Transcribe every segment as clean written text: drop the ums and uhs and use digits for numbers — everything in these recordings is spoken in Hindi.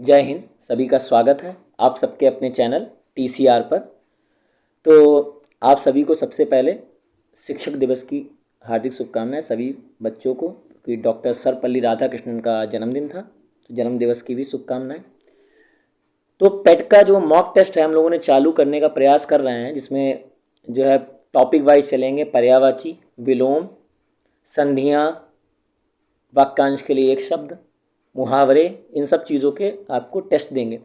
जय हिंद। सभी का स्वागत है आप सबके अपने चैनल TCR पर। तो आप सभी को सबसे पहले शिक्षक दिवस की हार्दिक शुभकामनाएं सभी बच्चों को, कि डॉक्टर सर्वपल्ली राधाकृष्णन का जन्मदिन था, तो जन्म दिवस की भी शुभकामनाएं। तो पेट का जो मॉक टेस्ट है हम लोगों ने चालू करने का प्रयास कर रहे हैं, जिसमें जो है टॉपिक वाइज चलेंगे। पर्यायवाची, विलोम, संधियाँ, वाक्यांश के लिए एक शब्द, मुहावरे, इन सब चीज़ों के आपको टेस्ट देंगे।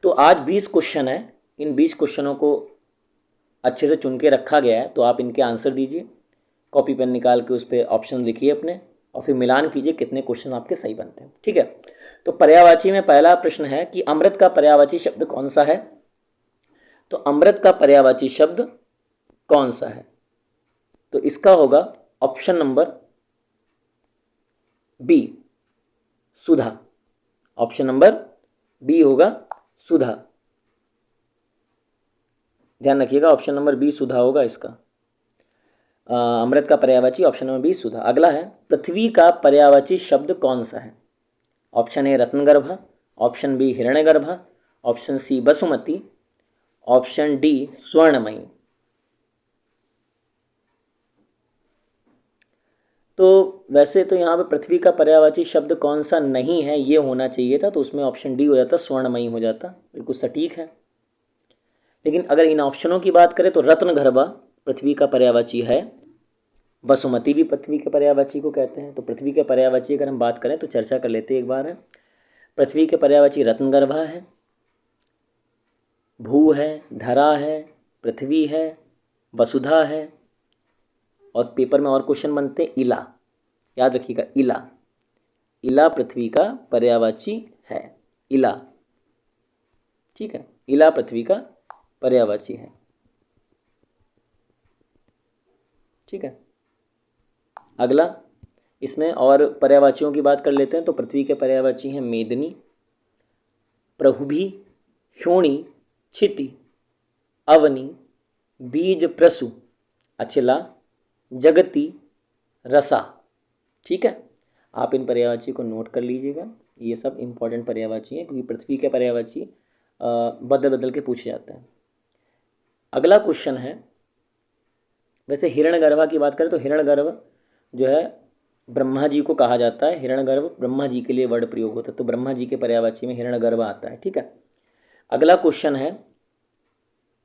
तो आज 20 क्वेश्चन है। इन 20 क्वेश्चनों को अच्छे से चुन के रखा गया है, तो आप इनके आंसर दीजिए। कॉपी पेन निकाल के उस पर ऑप्शन लिखिए अपने, और फिर मिलान कीजिए कितने क्वेश्चन आपके सही बनते हैं। ठीक है। तो पर्यायवाची में पहला प्रश्न है कि अमृत का पर्यायवाची शब्द कौन सा है। तो अमृत का पर्यायवाची शब्द कौन सा है, तो इसका होगा ऑप्शन नंबर बी, सुधा। ऑप्शन नंबर बी होगा सुधा। ध्यान रखिएगा, ऑप्शन नंबर बी सुधा होगा इसका। अमृत का पर्यायवाची ऑप्शन नंबर बी सुधा। अगला है पृथ्वी का पर्यायवाची शब्द कौन सा है। ऑप्शन ए रत्नगर्भा, ऑप्शन बी हिरण्यगर्भा, ऑप्शन सी बसुमती, ऑप्शन डी स्वर्णमयी। तो वैसे तो यहाँ पे पृथ्वी का पर्यायवाची शब्द कौन सा नहीं है ये होना चाहिए था, तो उसमें ऑप्शन डी हो जाता, स्वर्णमयी हो जाता। बिल्कुल सटीक है। लेकिन अगर इन ऑप्शनों की बात करें तो रत्नगर्भा पृथ्वी का पर्यायवाची है, बसुमती भी पृथ्वी के पर्यायवाची को कहते हैं। तो पृथ्वी के पर्यायवाची अगर हम बात करें तो चर्चा कर लेते हैं एक बार है। पृथ्वी के पर्यायवाची रत्नगर्भा है, भू है, धरा है, पृथ्वी है, वसुधा है, और पेपर में और क्वेश्चन बनते हैं इला। याद रखिएगा, इला। इला पृथ्वी का पर्यायवाची है, इला। ठीक है, इला पृथ्वी का पर्यायवाची है। ठीक है। अगला, इसमें और पर्यायवाचियों की बात कर लेते हैं। तो पृथ्वी के पर्यायवाची हैं मेदिनी, प्रहुभी, शोणी, क्षिति, अवनी, बीज प्रसु, अचला, जगती, रसा। ठीक है, आप इन पर्यायवाची को नोट कर लीजिएगा। ये सब इंपॉर्टेंट पर्यायवाची हैं, क्योंकि पृथ्वी के पर्यायवाची बदल बदल के पूछे जाते हैं। अगला क्वेश्चन है, वैसे हिरण्यगर्भा की बात करें तो हिरण्यगर्भ जो है ब्रह्मा जी को कहा जाता है। हिरण्यगर्भ ब्रह्मा जी के लिए वर्ड प्रयोग होता है, तो ब्रह्मा जी के पर्यायवाची में हिरण्यगर्भ आता है। ठीक है। अगला क्वेश्चन है,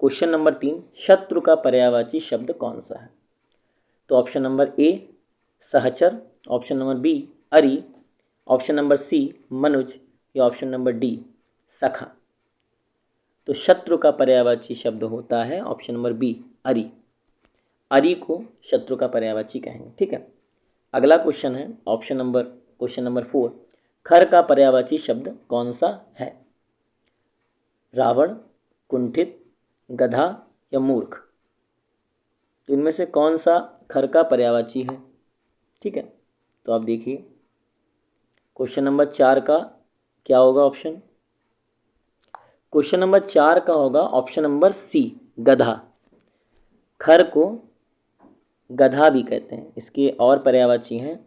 क्वेश्चन नंबर 3, शत्रु का पर्यायवाची शब्द कौन सा है। तो ऑप्शन नंबर ए सहचर, ऑप्शन नंबर बी अरि, ऑप्शन नंबर सी मनुज, या ऑप्शन नंबर डी सखा। तो शत्रु का पर्यायवाची शब्द होता है ऑप्शन नंबर बी अरि। अरि को शत्रु का पर्यायवाची कहेंगे। ठीक है। अगला क्वेश्चन है क्वेश्चन नंबर 4, खर का पर्यायवाची शब्द कौन सा है। रावण, कुंठित, गधा, या मूर्ख। तो इनमें से कौन सा खर का पर्यायवाची है। ठीक है। तो आप देखिए, क्वेश्चन नंबर 4 का क्या होगा ऑप्शन। क्वेश्चन नंबर 4 का होगा ऑप्शन नंबर सी गधा। खर को गधा भी कहते हैं। इसके और पर्यायवाची हैं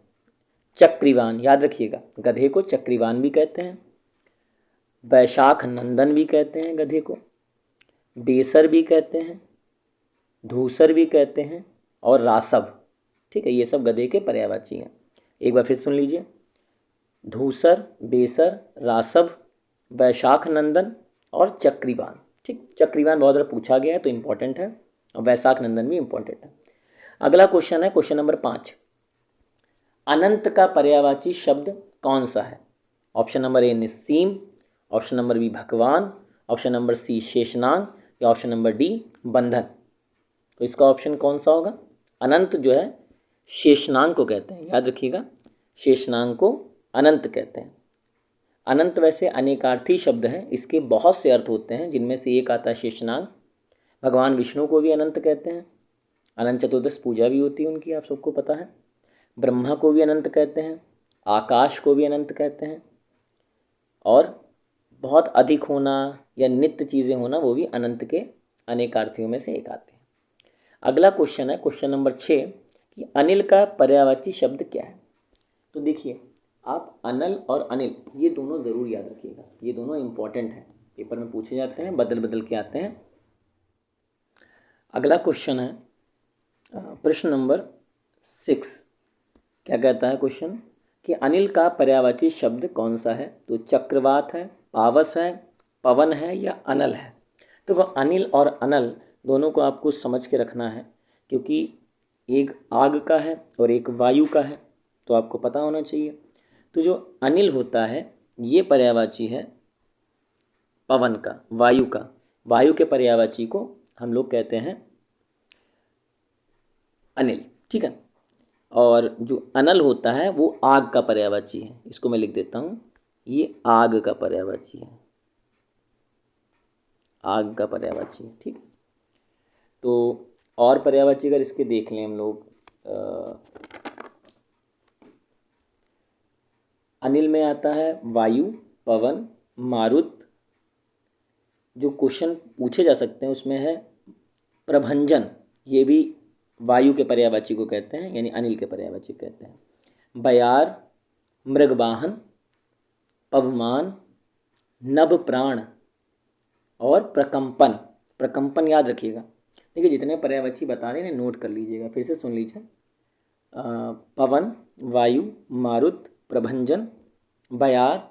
चक्रीवान। याद रखिएगा, गधे को चक्रीवान भी कहते हैं, वैशाख नंदन भी कहते हैं गधे को, बेसर भी कहते हैं, धूसर भी कहते हैं, और रासव। ठीक है, ये सब गधे के पर्यायवाची हैं। एक बार फिर सुन लीजिए, धूसर, बेसर, रासव, वैशाख नंदन और चक्रीवान। ठीक, चक्रीवान बहुत बार पूछा गया है तो इम्पोर्टेंट है, और वैशाख नंदन भी इम्पोर्टेंट है। अगला क्वेश्चन है क्वेश्चन नंबर 5, अनंत का पर्यायवाची शब्द कौन सा है। ऑप्शन नंबर ए निस्सीम, ऑप्शन नंबर बी भगवान, ऑप्शन नंबर सी शेषनाग, या ऑप्शन नंबर डी बंधन। तो इसका ऑप्शन कौन सा होगा। अनंत जो है शेषनाग को कहते हैं। याद रखिएगा, शेषनाग को अनंत कहते हैं। अनंत वैसे अनेकार्थी शब्द है, इसके बहुत से अर्थ होते हैं, जिनमें से एक आता है शेषनाग। भगवान विष्णु को भी अनंत कहते हैं। अनंत चतुर्दश पूजा भी होती है उनकी, आप सबको पता है। ब्रह्मा को भी अनंत कहते हैं, आकाश को भी अनंत कहते हैं, और बहुत अधिक होना या नित्य चीज़ें होना वो भी अनंत के अनेकार्थियों में से एक आते हैं। अगला क्वेश्चन है क्वेश्चन नंबर 6 कि अनिल का पर्यायवाची शब्द क्या है। तो देखिए, आप अनल और अनिल ये दोनों ज़रूर याद रखिएगा, ये दोनों इम्पॉर्टेंट हैं, पेपर में पूछे जाते हैं, बदल बदल के आते हैं। अगला क्वेश्चन है प्रश्न नंबर 6। क्या कहता है क्वेश्चन कि अनिल का पर्यायवाची शब्द कौन सा है? तो चक्रवात है, पावस है, पवन है या अनल है? तो अनिल और अनल दोनों को आपको समझ के रखना है, क्योंकि एक आग का है और एक वायु का है, तो आपको पता होना चाहिए। तो जो अनिल होता है ये पर्यायवाची है पवन का, वायु का। वायु के पर्यायवाची को हम लोग कहते हैं अनिल, ठीक है। और जो अनल होता है वो आग का पर्यायवाची है। इसको मैं लिख देता हूँ, ये आग का पर्यायवाची है, आग का पर्यायवाची है, ठीक है। तो और पर्यायवाची अगर इसके देख लें हम लोग, अनिल में आता है वायु, पवन, मारुत। जो क्वेश्चन पूछे जा सकते हैं उसमें है प्रभंजन, ये भी वायु के पर्यायवाची को कहते हैं, यानी अनिल के पर्यायवाची कहते हैं। बयार, मृगवाहन, पवमान, नभ प्राण और प्रकंपन। प्रकंपन याद रखिएगा। देखिए जितने पर्यायवाची बता रहे हैं नोट कर लीजिएगा, फिर से सुन लीजिए। पवन, वायु, मारुत, प्रभंजन, बयार,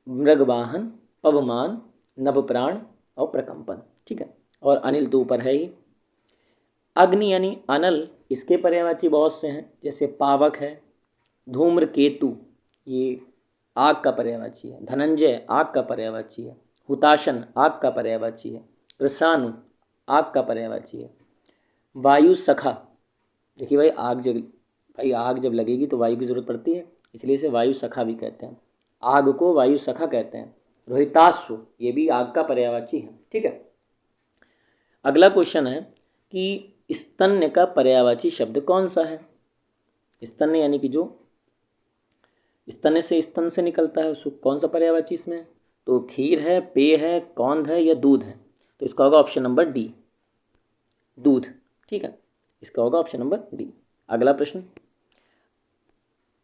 मृगवाहन, पवमान, नभप्राण और प्रकंपन, ठीक है। और अनिल तो ऊपर है ही। अग्नि यानी अनल, इसके पर्यायवाची बहुत से हैं, जैसे पावक है, धूम्रकेतु ये आग का पर्यायवाची है, धनंजय आग का पर्यायवाची है, हुताशन आग का पर्यायवाची है, कृषाणु आग का पर्यायवाची है, वायु सखा। देखिए भाई आग जब लगेगी तो वायु की जरूरत पड़ती है, इसलिए इसे वायु सखा भी कहते हैं, आग को वायु सखा कहते हैं। रोहिताश्व ये भी आग का पर्यायवाची है, ठीक है। अगला क्वेश्चन है कि स्तन्य का पर्यायवाची शब्द कौन सा है? स्तन्य यानी कि जो स्तन्य से स्तन से निकलता है, उसको कौन सा पर्यायवाची इसमें? तो खीर है, पेय है, कौंध है या दूध है? तो इसका होगा ऑप्शन नंबर डी, दूध, ठीक है। इसका होगा ऑप्शन नंबर डी। अगला प्रश्न,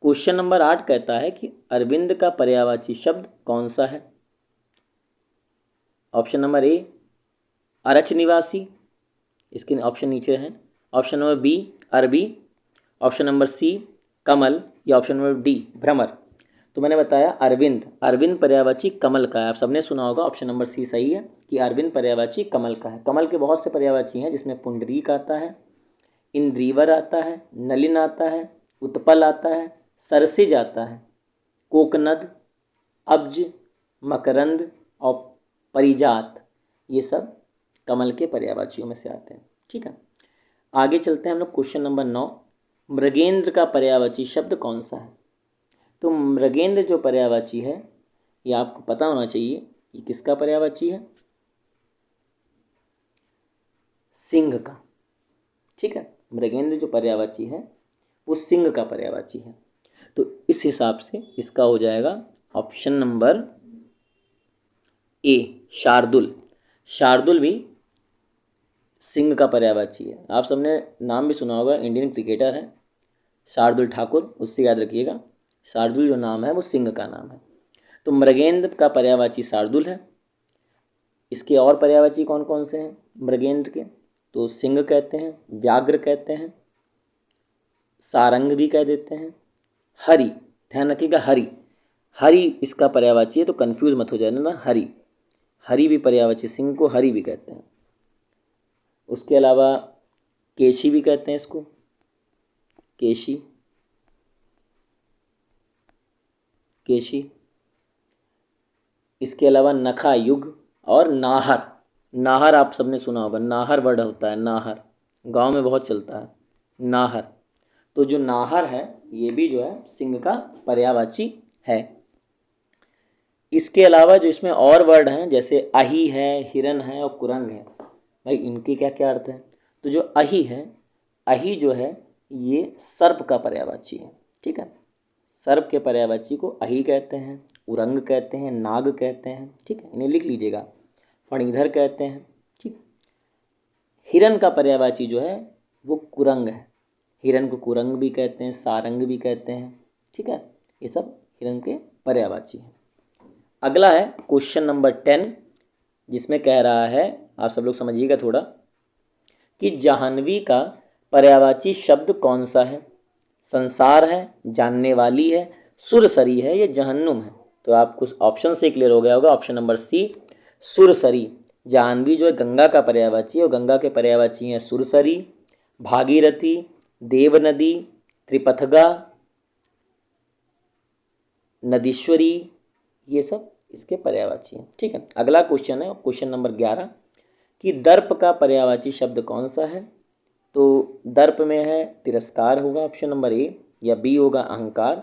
क्वेश्चन नंबर 8 कहता है कि अरविंद का पर्यायवाची शब्द कौन सा है? ऑप्शन नंबर ए अरच निवासी, इसके ऑप्शन नीचे हैं। ऑप्शन नंबर बी अरबी, ऑप्शन नंबर सी कमल या ऑप्शन नंबर डी भ्रमर। तो मैंने बताया अरविंद, अरविंद पर्यायवाची कमल का है। आप सबने सुना होगा, ऑप्शन नंबर सी सही है कि अरविंद पर्यायवाची कमल का है। कमल के बहुत से पर्यायवाची हैं, जिसमें पुंडरीक आता है, इंद्रीवर आता है, नलिन आता है, उत्पल आता है, सरसिज आता है, कोकनद, अब्ज, मकरंद और परिजात, ये सब कमल के पर्यायवाचियों में से आते हैं, ठीक है। आगे चलते हैं हम लोग क्वेश्चन नंबर 9। मृगेंद्र का पर्यायवाची शब्द कौन सा है? तो मृगेंद्र जो पर्यायवाची है ये आपको पता होना चाहिए, ये किसका पर्यायवाची है? सिंह का, ठीक है। मृगेंद्र जो पर्यायवाची है वो सिंह का पर्यायवाची है। तो इस हिसाब से इसका हो जाएगा ऑप्शन नंबर ए शार्दुल। शार्दुल भी सिंह का पर्यायवाची है। आप सबने नाम भी सुना होगा, इंडियन क्रिकेटर है शार्दुल ठाकुर, उससे याद रखिएगा। शार्दुल जो नाम है वो सिंह का नाम है। तो मृगेंद्र का पर्यायवाची शार्दुल है। इसके और पर्यायवाची कौन कौन से हैं मृगेंद्र के? तो सिंह कहते हैं, व्याघ्र कहते हैं, सारंग भी कह देते हैं, हरि, ध्यान रखिएगा हरि, हरि इसका पर्यायवाची है, तो कंफ्यूज मत हो जाना ना, हरि, हरि भी पर्यायवाची, सिंह को हरि भी कहते हैं। उसके अलावा केशी भी कहते हैं इसको, केशी, केशी। इसके अलावा नखा, युग और नाहर। नाहर आप सबने सुना होगा, नाहर वर्ड होता है, नाहर गांव में बहुत चलता है, नाहर। तो जो नाहर है ये भी जो है सिंह का पर्यायवाची है। इसके अलावा जो इसमें और वर्ड हैं, जैसे अहि है, हिरन है और कुरंग है, भाई इनके क्या क्या अर्थ है? तो जो अहि है, अहि जो है ये सर्प का पर्यायवाची है, ठीक है। सर्प के पर्यायवाची को अहि कहते हैं, उरंग कहते हैं, नाग कहते हैं, ठीक है, इन्हें लिख लीजिएगा, फणीधर कहते हैं, ठीक। हिरन का पर्यायवाची जो है वो कुरंग है, हिरन को कुरंग भी कहते हैं, सारंग भी कहते हैं, ठीक है। ये सब हिरण के पर्यायवाची हैं। अगला है क्वेश्चन नंबर 10, जिसमें कह रहा है, आप सब लोग समझिएगा थोड़ा, कि जाह्नवी का पर्यायवाची शब्द कौन सा है? संसार है, जानने वाली है, सुरसरी है, या जहन्नुम है? तो आप कुछ ऑप्शन से क्लियर हो गया होगा। ऑप्शन नंबर सी सुरसरी। जाह्नवी जो है गंगा का पर्यायवाची है, और गंगा के पर्यायवाची हैं सुरसरी, भागीरथी, देवनदी, त्रिपथगा, नदीश्वरी, ये सब इसके पर्यायवाची हैं। ठीक है, अगला क्वेश्चन है क्वेश्चन नंबर 11, कि दर्प का पर्यायवाची शब्द कौन सा है? तो दर्प में है तिरस्कार होगा ऑप्शन नंबर ए, या बी होगा अहंकार,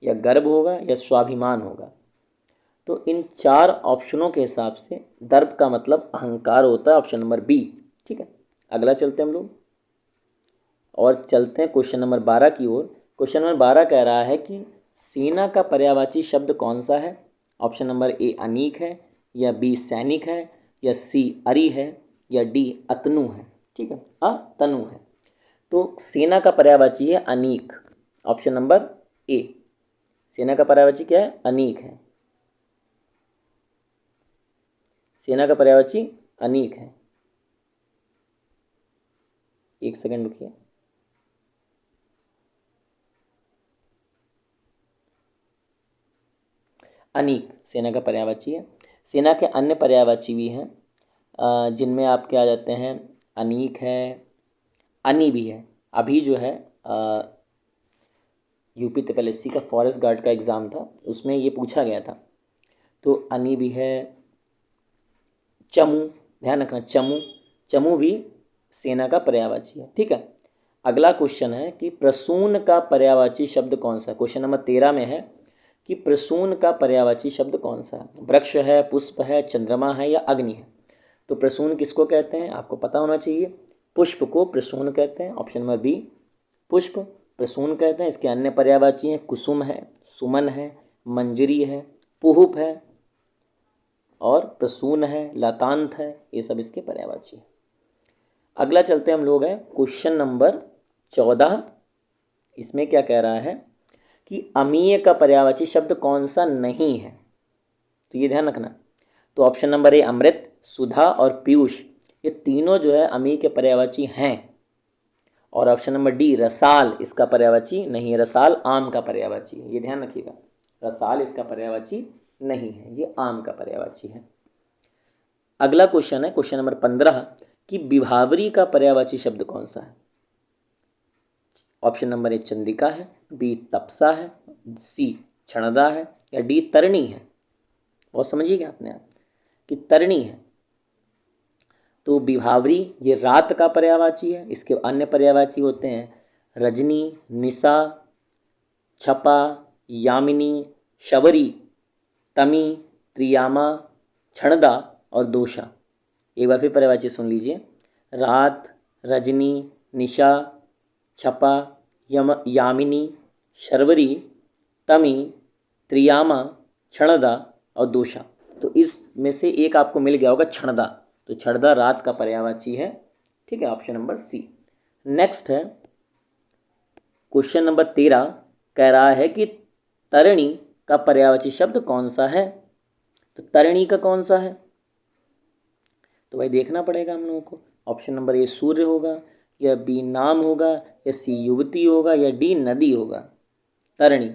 या गर्व होगा, या स्वाभिमान होगा। तो इन 4 ऑप्शनों के हिसाब से दर्प का मतलब अहंकार होता है, ऑप्शन नंबर बी। ठीक है, अगला चलते हैं हम लोग और चलते हैं क्वेश्चन नंबर 12 की ओर। क्वेश्चन नंबर 12 कह रहा है कि सेना का पर्यायवाची शब्द कौन सा है? ऑप्शन नंबर ए अनीक है, या बी सैनिक है, या सी अरि है, या डी अतनु है। ठीक है, अतनु है। तो सेना का पर्यायवाची है अनीक, ऑप्शन नंबर ए। सेना का पर्यायवाची क्या है? अनीक है। सेना का पर्यायवाची अनीक है। एक सेकंड रुकिए। अनीक सेना का पर्यायवाची है। सेना के अन्य पर्यायवाची भी हैं, जिनमें आपके आ जाते हैं अनीक है, अनि भी है। अभी जो है यूपी TPSSC का फॉरेस्ट गार्ड का एग्ज़ाम था, उसमें ये पूछा गया था। तो अनि भी है, चमू, ध्यान रखना चमू, चमू भी सेना का पर्यायवाची है। ठीक है, अगला क्वेश्चन है कि प्रसून का पर्यायवाची शब्द कौन सा? क्वेश्चन नंबर 13 में है कि प्रसून का पर्यायवाची शब्द कौन सा है? वृक्ष है, पुष्प है, चंद्रमा है, या अग्नि है? तो प्रसून किसको कहते हैं? आपको पता होना चाहिए। पुष्प को प्रसून कहते हैं, ऑप्शन नंबर बी। पुष्प प्रसून कहते हैं। इसके अन्य पर्यायवाची हैं कुसुम है, सुमन है, मंजरी है, पुहुप है, और प्रसून है, लतांत है, ये सब इसके पर्यायवाची हैं। अगला चलते हम लोग हैं क्वेश्चन नंबर 14। इसमें क्या कह रहा है कि अमीय का पर्यायवाची शब्द कौन सा नहीं है? तो ये ध्यान रखना। तो ऑप्शन नंबर ए अमृत, सुधा और पीयूष, ये तीनों जो है अमीय के पर्यायवाची हैं। और ऑप्शन नंबर डी रसाल इसका पर्यायवाची नहीं है। रसाल आम का पर्यायवाची है, ये ध्यान रखिएगा। रसाल इसका पर्यायवाची नहीं है, ये आम का पर्यायवाची है। अगला क्वेश्चन है क्वेश्चन नंबर 15, कि विभावरी का पर्यायवाची शब्द कौन सा है? ऑप्शन नंबर ए चंद्रिका है, बी तपसा है, सी क्षणदा है, या डी तरणी है। बहुत समझिएगा अपने आप कि तरणी है। तो विभावरी ये रात का पर्यायवाची है। इसके अन्य पर्यायवाची होते हैं रजनी, निशा, छपा, यामिनी, शबरी, तमी, त्रियामा, क्षणदा और दोषा। एक बार फिर पर्यायवाची सुन लीजिए। रात, रजनी, निशा, छपा, यामिनी, शर्वरी, तमी, त्रियामा, क्षणदा और दोषा। तो इसमें से एक आपको मिल गया होगा क्षणदा। तो क्षणदा रात का पर्यायवाची है। ठीक है, ऑप्शन नंबर सी। नेक्स्ट है क्वेश्चन नंबर 13, कह रहा है कि तरणी का पर्यायवाची शब्द कौन सा है? तो तरणी का कौन सा है? तो भाई देखना पड़ेगा हम लोगों को। ऑप्शन नंबर ए सूर्य होगा, या बी नाम होगा, या सी युवती होगा, या डी नदी होगा। तरणी,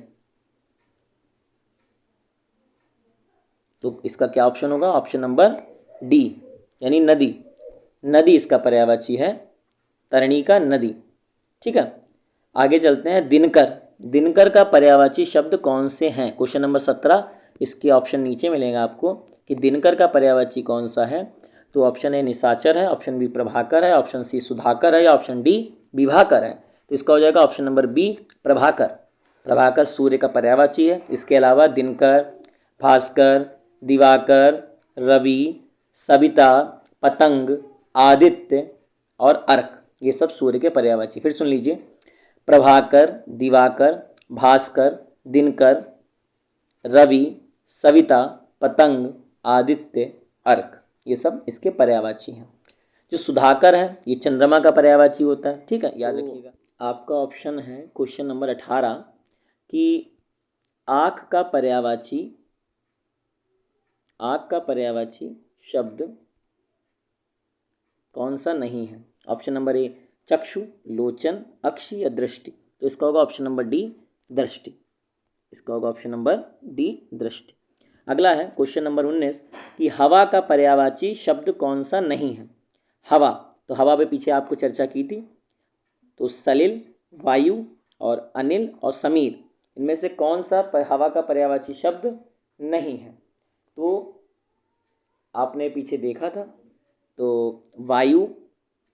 तो इसका क्या ऑप्शन होगा? ऑप्शन नंबर डी यानी नदी। नदी इसका पर्यायवाची है, तरणी का नदी। ठीक है, आगे चलते हैं। दिनकर, दिनकर का पर्यायवाची शब्द कौन से हैं? क्वेश्चन नंबर 17, इसके ऑप्शन नीचे मिलेगा आपको कि दिनकर का पर्यायवाची कौन सा है। तो ऑप्शन ए निशाचर है, ऑप्शन बी प्रभाकर है, ऑप्शन सी सुधाकर है, या ऑप्शन डी विभाकर है। तो इसका हो जाएगा ऑप्शन नंबर बी प्रभाकर। प्रभाकर सूर्य का पर्यायवाची है। इसके अलावा दिनकर, भास्कर, दिवाकर, रवि, सविता, पतंग, आदित्य और अर्क, ये सब सूर्य के पर्यायवाची। फिर सुन लीजिए, प्रभाकर, दिवाकर, भास्कर, दिनकर, रवि, सविता, पतंग, आदित्य, अर्क, ये सब इसके पर्यायवाची हैं। जो सुधाकर है ये चंद्रमा का पर्यायवाची होता है। ठीक है, याद रखिएगा। आपका ऑप्शन है क्वेश्चन नंबर 18 कि आँख का पर्यायवाची शब्द कौन सा नहीं है? ऑप्शन नंबर ए चक्षु, लोचन, अक्षि या दृष्टि। तो इसका होगा ऑप्शन नंबर डी दृष्टि। इसका होगा ऑप्शन नंबर डी दृष्टि। अगला है क्वेश्चन नंबर 19 कि हवा का पर्यायवाची शब्द कौन सा नहीं है? हवा, तो हवा पे पीछे आपको चर्चा की थी। तो सलिल, वायु और अनिल और समीर, इनमें से कौन सा हवा का पर्यायवाची शब्द नहीं है? तो आपने पीछे देखा था, तो वायु,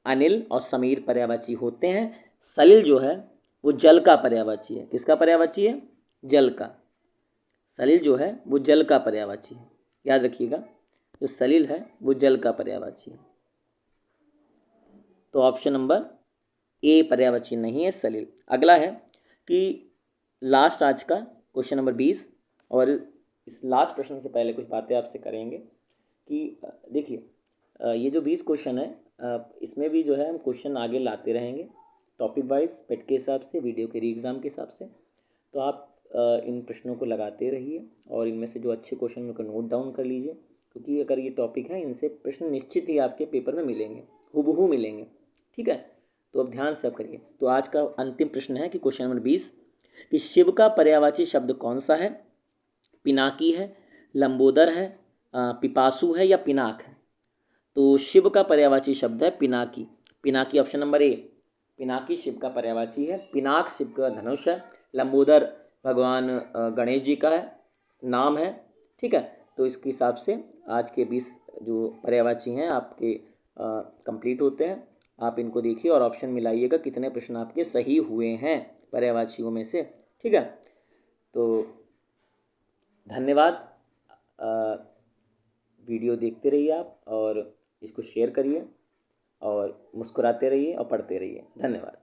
अनिल और समीर पर्यायवाची होते हैं। सलिल जो है वो जल का पर्यायवाची है। किसका पर्यायवाची है? जल का। सलिल जो है वो जल का पर्यायवाची है, याद रखिएगा। जो सलिल है वो जल का पर्यायवाची है। तो ऑप्शन नंबर ए पर्यायवाची नहीं है सलिल। अगला है कि लास्ट आज का क्वेश्चन नंबर 20, और इस लास्ट प्रश्न से पहले कुछ बातें आपसे करेंगे कि देखिए ये जो 20 क्वेश्चन है इसमें भी जो है हम क्वेश्चन आगे लाते रहेंगे टॉपिक वाइज, पेट के हिसाब से, वीडियो के री एग्ज़ाम के हिसाब से। तो आप इन प्रश्नों को लगाते रहिए और इनमें से जो अच्छे क्वेश्चन उनको नोट डाउन कर लीजिए, क्योंकि अगर ये टॉपिक है इनसे प्रश्न निश्चित ही आपके पेपर में मिलेंगे, हूबहू मिलेंगे। ठीक है, तो अब ध्यान से आप करिए। तो आज का अंतिम प्रश्न है कि क्वेश्चन नंबर 20 कि शिव का पर्यायवाची शब्द कौन सा है? पिनाकी है, लंबोदर है, पिपासु है या पिनाक है? तो शिव का पर्यायवाची शब्द है Pinaki. Pinaki option number A, Pinaki Shiva का पर्यायवाची है। पिनाक शिव का धनुष है। लंबोदर भगवान गणेश जी का है, नाम है। ठीक है, तो इसके हिसाब से आज के 20 जो पर्यायवाची हैं आपके कंप्लीट होते हैं। आप इनको देखिए और ऑप्शन मिलाइएगा कितने प्रश्न आपके सही हुए हैं पर्यायवाचियों में से। ठीक है, तो धन्यवाद। वीडियो देखते रहिए आप और इसको शेयर करिए और मुस्कुराते रहिए और पढ़ते रहिए। धन्यवाद।